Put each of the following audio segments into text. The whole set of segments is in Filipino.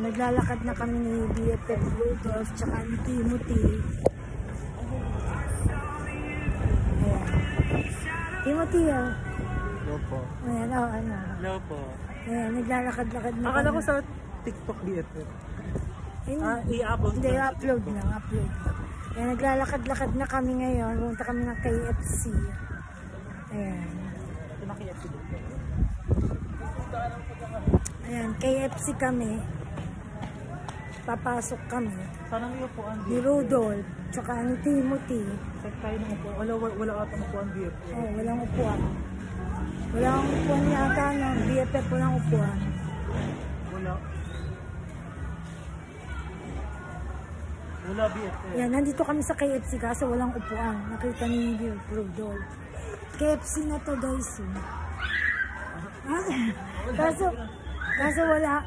naglalakad na kami ni BFF Rudolph tsaka ni Timothy. Ayan. Timothy, oh. Hello po. Ayan, oh, ano. Hello po. Ayan, naglalakad-lakad na Akala kami. ko sa TikTok BFF. I-upload Hindi, upload lang. Ayan, naglalakad-lakad na kami ngayon. Punta kami ng KFC. Ayan. Ito na KFC dito. Ayan, KFC kami. Papasok kami. Sana may upuan Ni BFF. Rudolph, tsaka ni Timothy. Check tayo ng upuan. Wala atang upuan BFF. Oh, walang upuan. Walang upuan yata ng BFF, walang upuan. Wala BFF. Yan, nandito kami sa KFC kaso walang upuan. Nakita ni Rudolph. KFC na to guys. Kaso wala.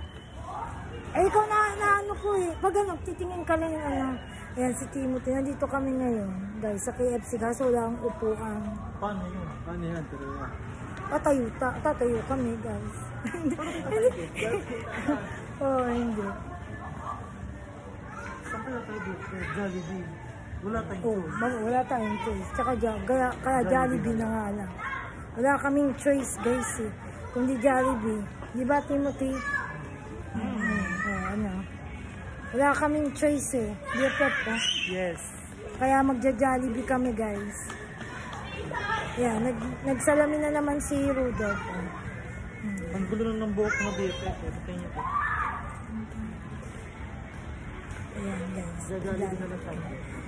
Eh, ikaw na ano ko eh. Pag ano, titingin ka lang yung ano. Ayan, si Timothy. Nandito kami ngayon guys sa KFC kaso wala ang upuan. Paano yun? Paano yan? Tatayo kami guys. Oh, hindi. Saan kaya tayo BFF? Jollibee. Wala tayong Oh, choice. wala tayong choice. Tsaka kaya Jollibee na nga lang. Wala kaming choice guys eh. Kundi Jollibee. Di ba Timothy? Ano? Wala kaming choice eh. BFF pa. Yes. Kaya magja-Jollibee kami guys. Yan, nagsalamin na naman si Rudolph. Ang gulo ng buhok ng BFF. Ito niyo po. Ayan guys. Jollibee na lang tayo.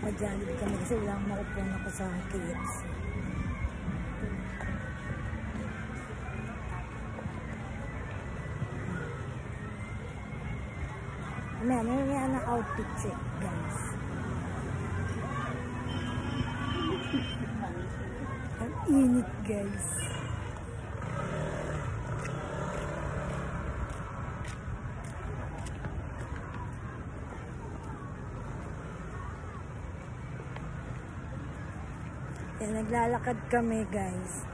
Mag-Jollibee kami kasi wala akong makupuan ako sa KFC. May na outfit check guys. Ang init guys. Yan, naglalakad kami guys.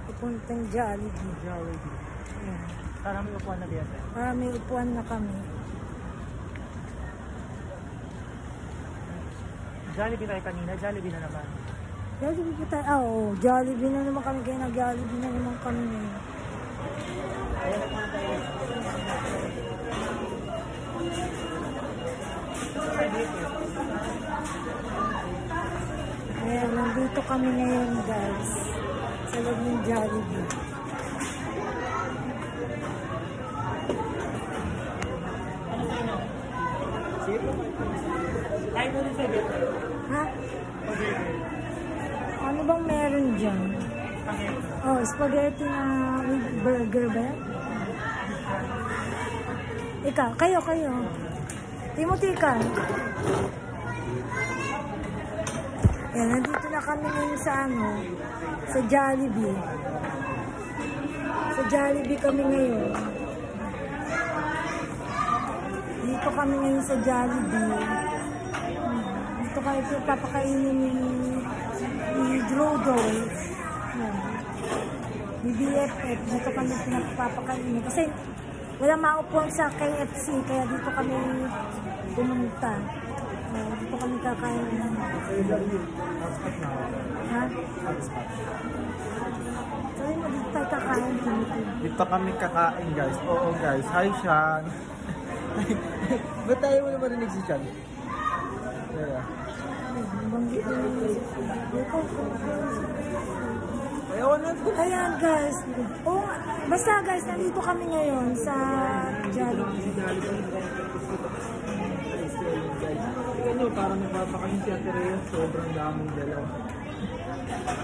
Pupuntang Jollibee. Jollibee. Yan. Para may upuan na BFF. May upuan na kami. Jollibee tayo kanina. Jollibee na naman. Jollibee po tayo. Oo, Jollibee na naman kami. Kaya nag-Jollibee na naman kami ngayon. Ayan, nandito kami ngayon guys. Sa loob ng Jollibee. Ay, mo rin sa BFF. Ha? Ano bang meron dyan? Oh, spaghetti na with burger ba yan? Ikaw, kayo. Timothy ka. Yan, nandito na kami ngayon sa sa Jollibee. Sa Jollibee kami ngayon. Dito kami ngayon sa Jollibee. Dito kami papakainin ni Rudolph. Ni BFF. Dito kami pinapapakainin. Kasi wala maupuan sa KFC. Kaya dito kami pumunta. Dito kami kakain. Ha? Sabi mo, dito tayo kakain. Dito kami kakain guys. Oo guys. Hi Sean. Ba't tayo mo naman narinig si Sean? Yeah. Ayan guys. Oh, basta guys, nandito kami ngayon sa Jollibee. Ano, parang nagpapakain si Ate Rhea. Sobrang daming dalaw.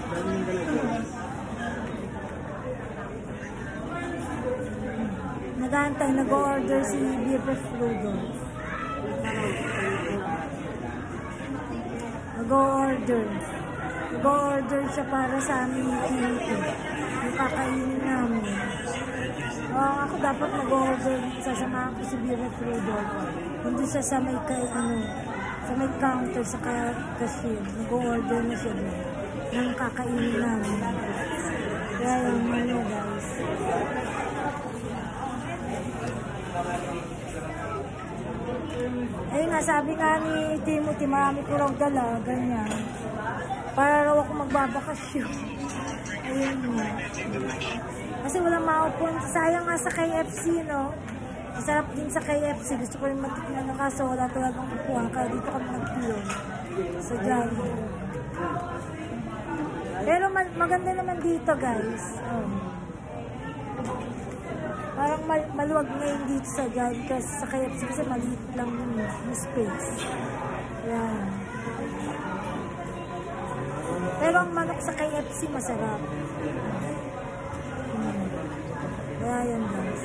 Daming dalaw. Nag-aantay, nag-order si BFF Rudolph. Nag-order siya para sa amin ni Timothy. Yung kakainin namin. Ako dapat mag-order. Sasamahan ko si BFF Rudolph. Hindi siya sa may sa may counter sa cashier. Nag-order na siya doon. Ng kakainin namin. Kaya yung guys. nga, sabi nga ni Timothy, marami ko raw dala, ganyan. Para raw ako magbabakasyon. Ayun nga. Kasi walang maupon. Sayang nga sa KFC, no? Masarap din sa KFC. Gusto ko rin matikman ng kaso. Wala talagang upuan. Kaya dito kami nagpilon. Sa Jollibee. Pero maganda naman dito, guys. Parang maluwag ngayon dito sa Jollibee. Kasi sa KFC kasi maliit lang yung space. Ayan. Pero ang manok sa KFC masarap. Kaya yan guys.